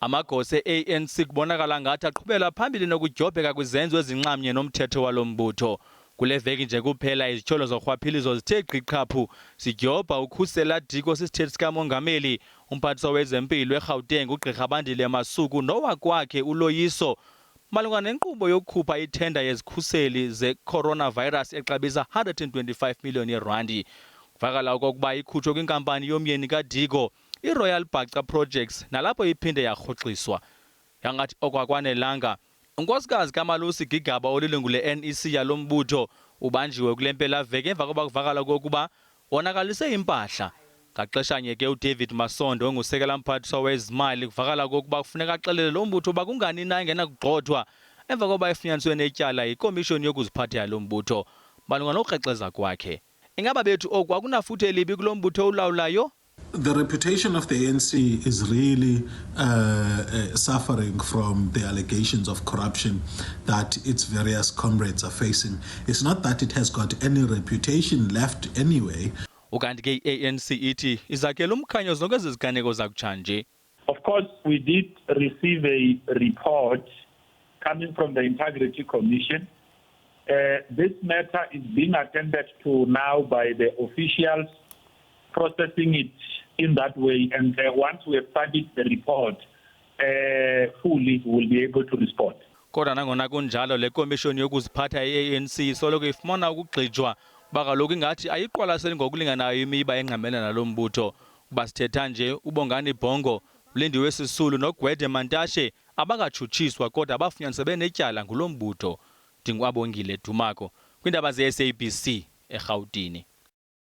Amagosa e-ANC kubonakala ngathi aqhubela phambili nokudyobheka kwizenzo ezinxamnye nomthetho walo mbutho. Kule veki nje kuphela izityholo zorhwaphilizo zithe gqiqhaphu zidyobha ukhusela diko sisithethe sikamongameli, umphathiswa wezempilo eGauteng uGqirha Bandile Masuku nowakwakhe uloyiso malunga nenkqubo yokukhupha ithenda yezikhuseli ze-coronavirus exabisa 125 million yeerandi. Kuvakala okokuba ikhutshwe kwinkampani yomyeni kadiko, iRoyal Baca Projects, nalapho iphinde yarhoxiswa. Yangathi okwakwanelanga, unkosikazi kaMalusi Gigaba olilungu le-NEC yalo mbutho ubanjiwe kule mpelaveki emva koba kuvakala kokuba wonakalise impahla. Ngaxeshanye ke uDavid Masondo ongusekela mphathiswa wezimali kuvakala kokuba kufuneka axelele lo mbutho uba kungani na engenakugxothwa emva koba efunyaniswe netyala yikomishoni yokuziphatha yalo mbutho malunga nokukrexeza kwakhe. Ingaba bethu oku akunafuthe libi kulo mbutho ulawulayo? The reputation of the ANC is really suffering from the allegations of corruption that its various comrades are facing. It's not that it has got any reputation left anyway. Ukanti ke i-ANC ithi izakhela umkhanyo zonke ezi ziganeko zakutshanje. Of course, we did receive a report coming from the Integrity Commission. This matter is being attended to now by the officials, processing it in that way, and once we have studied the report fully, we will be able to respond. Kodwa nangona kunjalo le komishoni yokuziphatha ye-ANC soloko ifumana ukugxijwa kuba kaloku ingathi ayiqwalaseli ngokulinganayo imiba engqamene nalo mbutho. Kuba sithetha nje uBongani Bhongo, uLindiwe Sisulu noGwede Mantashe abakatshutshiswa kodwa abafunyaniswe benetyala ngulo mbutho. Ndingwabongile Dumako kwiindaba ze-SABC eRhawutini.